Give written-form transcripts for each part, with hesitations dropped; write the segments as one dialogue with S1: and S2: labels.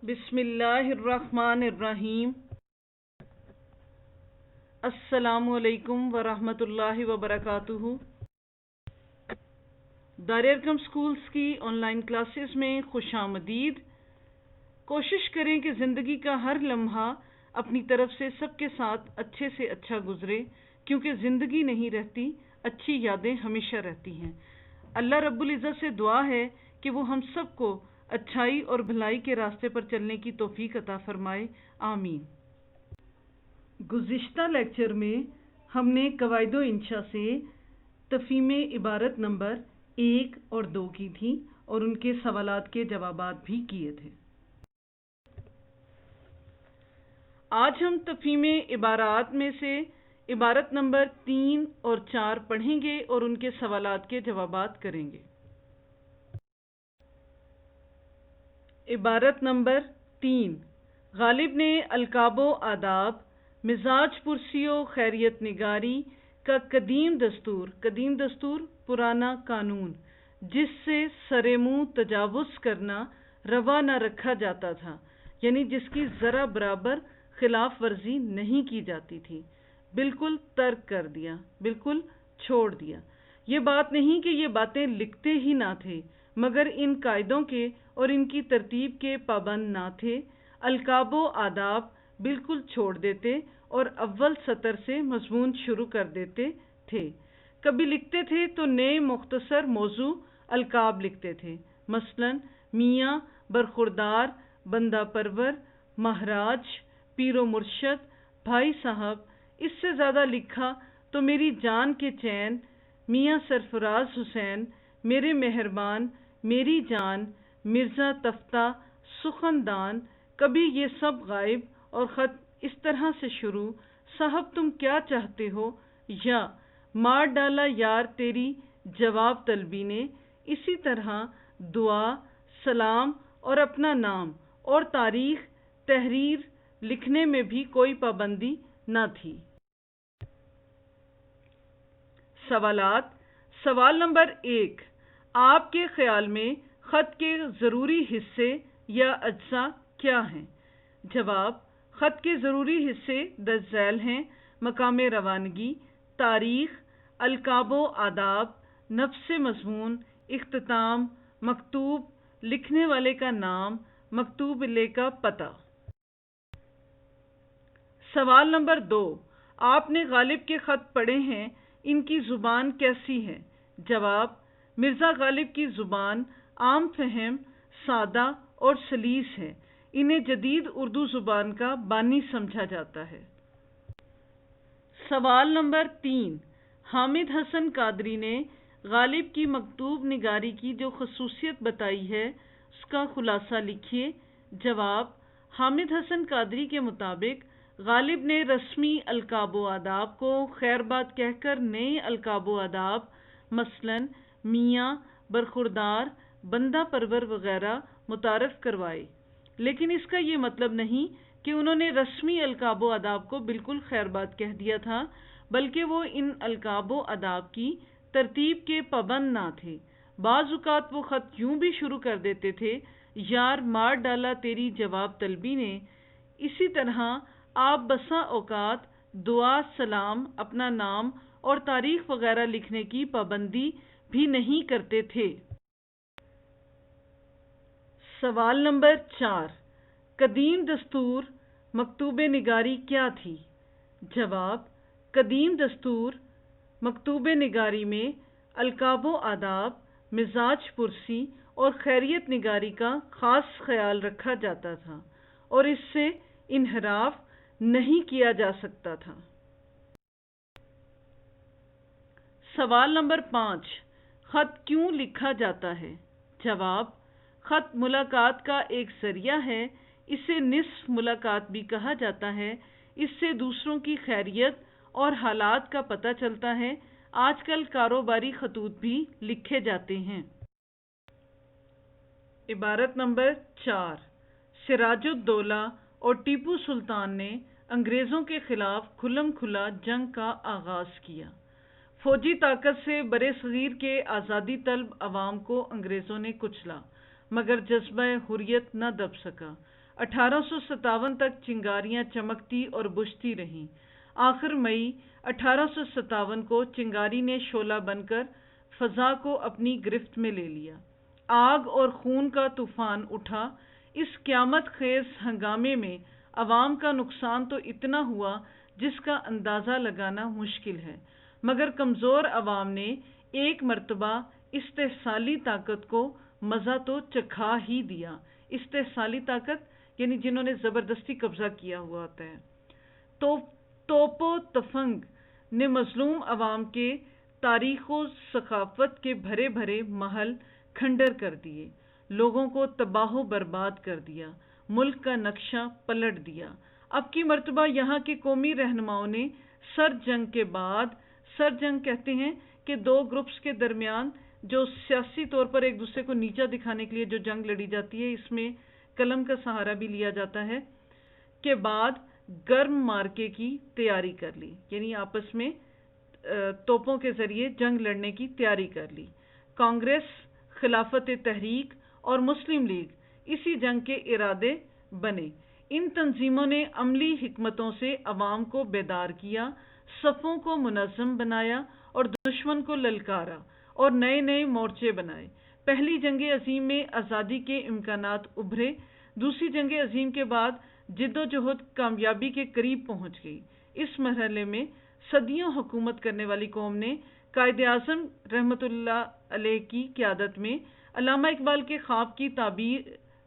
S1: بسم اللہ الرحمن الرحیم۔ السلام علیکم ورحمۃ اللہ وبرکاتہ۔ دار ارقم اسکولز کی آن لائن کلاسز میں خوش آمدید۔ کوشش کریں کہ زندگی کا ہر لمحہ اپنی طرف سے سب کے ساتھ اچھے سے اچھا گزرے، کیونکہ زندگی نہیں رہتی، اچھی یادیں ہمیشہ رہتی ہیں۔ اللہ رب العزت سے دعا ہے کہ وہ ہم سب کو اچھائی اور بھلائی کے راستے پر چلنے کی توفیق عطا فرمائے، آمین۔ گزشتہ لیکچر میں ہم نے قواعد و انشاء سے تفہیم عبارت نمبر 1 اور 2 کی تھی اور ان کے سوالات کے جوابات بھی کیے تھے۔ آج ہم تفہیم عبارات میں سے عبارت نمبر 3 اور 4 پڑھیں گے اور ان کے سوالات کے جوابات کریں گے۔ عبارت نمبر 3، غالب نے القاب و آداب، مزاج پرسی و خیریت نگاری کا قدیم دستور پرانا قانون جس سے سر منہ تجاوز کرنا روا نہ رکھا جاتا تھا، یعنی جس کی ذرا برابر خلاف ورزی نہیں کی جاتی تھی، بالکل ترک کر دیا، بالکل چھوڑ دیا۔ یہ بات نہیں کہ یہ باتیں لکھتے ہی نہ تھے، مگر ان قاعدوں کے اور ان کی ترتیب کے پابند نہ تھے۔ القاب و آداب بالکل چھوڑ دیتے اور اول سطر سے مضمون شروع کر دیتے تھے۔ کبھی لکھتے تھے تو نئے مختصر موضوع القاب لکھتے تھے، مثلا میاں، برخوردار، بندہ پرور، مہاراج، پیر و مرشد، بھائی صاحب۔ اس سے زیادہ لکھا تو میری جان کے چین، میاں سرفراز حسین، میرے مہربان، میری جان، مرزا تفتہ، سخندان۔ کبھی یہ سب غائب اور خط اس طرح سے شروع، صاحب تم کیا چاہتے ہو، یا مار ڈالا یار تیری جواب طلبی نے۔ اسی طرح دعا، سلام اور اپنا نام اور تاریخ تحریر لکھنے میں بھی کوئی پابندی نہ تھی۔ سوالات۔ سوال نمبر 1، آپ کے خیال میں خط کے ضروری حصے یا اجزاء کیا ہیں؟ جواب، خط کے ضروری حصے درج ذیل ہیں: مقام روانگی، تاریخ، القاب و آداب، نفس مضمون، اختتام، مکتوب، لکھنے والے کا نام، مکتوب لے کا پتہ۔ سوال نمبر 2، آپ نے غالب کے خط پڑھے ہیں، ان کی زبان کیسی ہے؟ جواب، مرزا غالب کی زبان عام فہم، سادہ اور سلیس ہے۔ انہیں جدید اردو زبان کا بانی سمجھا جاتا ہے۔ سوال نمبر 3، حامد حسن قادری نے غالب کی مکتوب نگاری کی جو خصوصیت بتائی ہے اس کا خلاصہ لکھیے۔ جواب، حامد حسن قادری کے مطابق غالب نے رسمی القاب و آداب کو خیر باد کہہ کر نئے القاب و آداب مثلا میاں، برخوردار، بندہ پرور وغیرہ متعارف کروائے، لیکن اس کا یہ مطلب نہیں کہ انہوں نے رسمی القاب و آداب کو بالکل خیر باد کہہ دیا تھا، بلکہ وہ ان القاب و آداب کی ترتیب کے پابند نہ تھے۔ بعض اوقات وہ خط یوں بھی شروع کر دیتے تھے: یار مار ڈالا تیری جواب طلبی نے۔ اسی طرح آپ بسا اوقات دعا، سلام، اپنا نام اور تاریخ وغیرہ لکھنے کی پابندی بھی نہیں کرتے تھے۔ سوال نمبر 4، قدیم دستور مکتوب نگاری کیا تھی؟ جواب، قدیم دستور مکتوب نگاری میں القاب و آداب، مزاج پرسی اور خیریت نگاری کا خاص خیال رکھا جاتا تھا اور اس سے انحراف نہیں کیا جا سکتا تھا۔ سوال نمبر 5، خط کیوں لکھا جاتا ہے؟ جواب، خط ملاقات کا ایک ذریعہ ہے، اسے نصف ملاقات بھی کہا جاتا ہے۔ اس سے دوسروں کی خیریت اور حالات کا پتہ چلتا ہے۔ آج کل کاروباری خطوط بھی لکھے جاتے ہیں۔ عبارت نمبر 4، سراج الدولہ اور ٹیپو سلطان نے انگریزوں کے خلاف کھلم کھلا جنگ کا آغاز کیا۔ فوجی طاقت سے برِ صغیر کے آزادی طلب عوام کو انگریزوں نے کچلا، مگر جذبہ حریت نہ دب سکا۔ 1857 تک چنگاریاں چمکتی اور بجھتی رہیں۔ آخر مئی 1857 کو چنگاری نے شعلہ بن کر فضا کو اپنی گرفت میں لے لیا۔ آگ اور خون کا طوفان اٹھا۔ اس قیامت خیز ہنگامے میں عوام کا نقصان تو اتنا ہوا جس کا اندازہ لگانا مشکل ہے، مگر کمزور عوام نے ایک مرتبہ استحصالی طاقت کو مزہ تو چکھا ہی دیا۔ استحصالی طاقت یعنی جنہوں نے زبردستی قبضہ کیا ہوا ہوتا ہے۔ توپ و تفنگ نے مظلوم عوام کے تاریخ و ثقافت کے بھرے بھرے محل کھنڈر کر دیے، لوگوں کو تباہ و برباد کر دیا، ملک کا نقشہ پلٹ دیا۔ اب کی مرتبہ یہاں کے قومی رہنماؤں نے سر جنگ کہتے ہیں کہ دو گروپس کے درمیان جو سیاسی طور پر ایک دوسرے کو نیچا دکھانے کے لیے جو جنگ لڑی جاتی ہے، اس میں قلم کا سہارا بھی لیا جاتا ہے، کے بعد گرم مارکے کی تیاری کر لی، یعنی آپس میں توپوں کے ذریعے جنگ لڑنے کی تیاری کر لی۔ کانگریس، خلافت تحریک اور مسلم لیگ اسی جنگ کے ارادے بنے۔ ان تنظیموں نے عملی حکمتوں سے عوام کو بیدار کیا، صفوں کو منظم بنایا اور دشمن کو للکارا اور نئے نئے مورچے بنائے۔ پہلی جنگ عظیم میں آزادی کے امکانات ابھرے۔ دوسری جنگ عظیم کے بعد جد و جہد کامیابی کے قریب پہنچ گئی۔ اس مرحلے میں صدیوں حکومت کرنے والی قوم نے قائد اعظم رحمۃ اللہ علیہ کی قیادت میں علامہ اقبال کے خواب کی تعبیر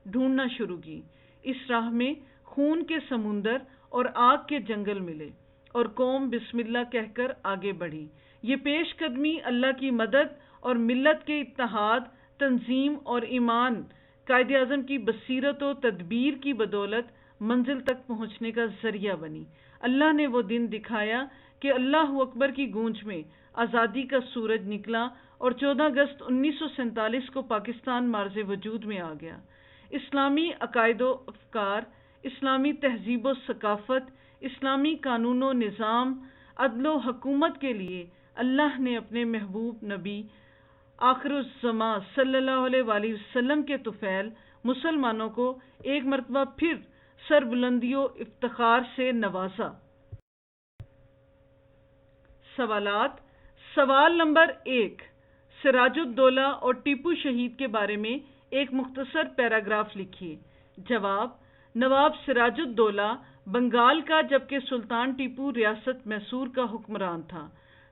S1: ڈھونڈنا شروع کی۔ اس راہ میں خون کے سمندر اور آگ کے جنگل ملے اور قوم بسم اللہ کہہ کر آگے بڑھی۔ یہ پیش قدمی اللہ کی مدد اور ملت کے اتحاد، تنظیم اور ایمان، قائد اعظم کی بصیرت و تدبیر کی بدولت منزل تک پہنچنے کا ذریعہ بنی۔ اللہ نے وہ دن دکھایا کہ اللہ اکبر کی گونج میں آزادی کا سورج نکلا اور 14 اگست 1947 کو پاکستان مارز وجود میں آ گیا۔ اسلامی عقائد و افکار، اسلامی تہذیب و ثقافت، اسلامی قانون و نظام، عدل و حکومت کے لیے اللہ نے اپنے محبوب نبی آخر الزماں صلی اللہ علیہ وآلہ وسلم کے طفیل مسلمانوں کو ایک مرتبہ پھر سربلندی و افتخار سے نوازا۔ سوالات۔ سوال نمبر 1، سراج الدولہ اور ٹیپو شہید کے بارے میں ایک مختصر پیراگراف لکھیے۔ جواب: نواب سراج الدولہ بنگال کا جبکہ سلطان ٹیپو ریاست میسور کا حکمران تھا۔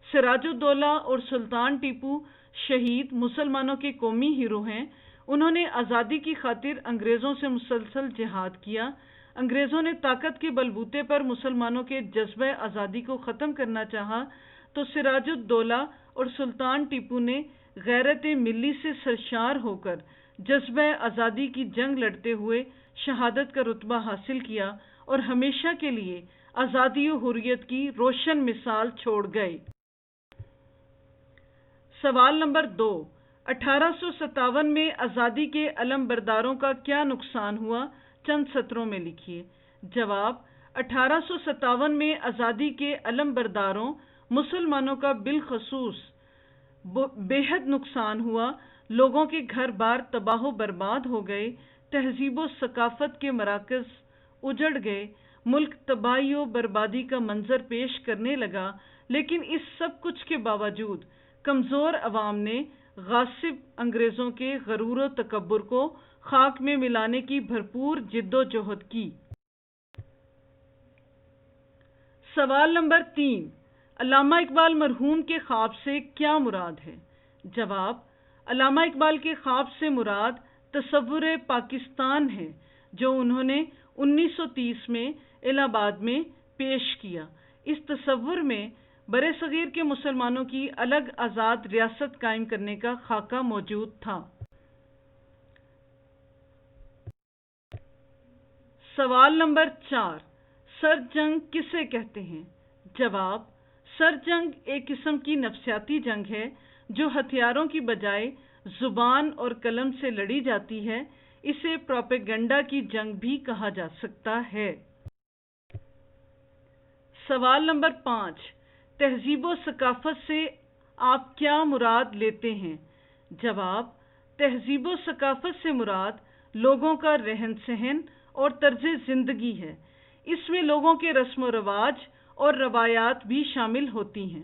S1: سراج الدولہ اور سلطان ٹیپو شہید مسلمانوں کے قومی ہیرو ہیں۔ انہوں نے آزادی کی خاطر انگریزوں سے مسلسل جہاد کیا۔ انگریزوں نے طاقت کے بلبوتے پر مسلمانوں کے جذبہ آزادی کو ختم کرنا چاہا تو سراج الدولہ اور سلطان ٹیپو نے غیرت ملی سے سرشار ہو کر جذبہ آزادی کی جنگ لڑتے ہوئے شہادت کا رتبہ حاصل کیا اور ہمیشہ کے لیے آزادی و حریت کی روشن مثال چھوڑ گئے۔ سوال نمبر 2، 1857 میں آزادی کے علم برداروں کا کیا نقصان ہوا؟ چند سطروں میں لکھیے۔ جواب: 1857 میں آزادی کے علم برداروں مسلمانوں کا بالخصوص بے حد نقصان ہوا۔ لوگوں کے گھر بار تباہ و برباد ہو گئے، تہذیب و ثقافت کے مراکز اجڑ گئے، ملک تباہی و بربادی کا منظر پیش کرنے لگا۔ لیکن اس سب کچھ کے باوجود کمزور عوام نے غاصب انگریزوں کے غرور و تکبر کو خاک میں ملانے کی بھرپور جد و جہد کی۔ سوال نمبر 3، علامہ اقبال مرحوم کے خواب سے کیا مراد ہے؟ جواب: علامہ اقبال کے خواب سے مراد تصور پاکستان ہے جو انہوں نے 1930 میں الہ آباد میں پیش کیا۔ اس تصور میں برصغیر کے مسلمانوں کی الگ آزاد ریاست قائم کرنے کا خاکہ موجود تھا۔ سوال نمبر 4، سر جنگ کسے کہتے ہیں؟ جواب: سر جنگ ایک قسم کی نفسیاتی جنگ ہے جو ہتھیاروں کی بجائے زبان اور قلم سے لڑی جاتی ہے۔ اسے پروپیگنڈا کی جنگ بھی کہا جا سکتا ہے۔ سوال نمبر 5، تہذیب و ثقافت سے آپ کیا مراد لیتے ہیں؟ جواب: تہذیب و ثقافت سے مراد لوگوں کا رہن سہن اور طرز زندگی ہے۔ اس میں لوگوں کے رسم و رواج اور روایات بھی شامل ہوتی ہیں۔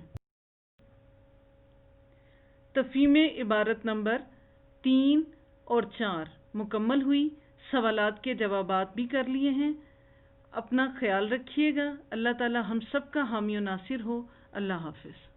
S1: تفہیم عبارت نمبر 3 اور 4 مکمل ہوئی۔ سوالات کے جوابات بھی کر لیے ہیں۔ اپنا خیال رکھیے گا۔ اللہ تعالی ہم سب کا حامی و ناصر ہو۔ اللہ حافظ۔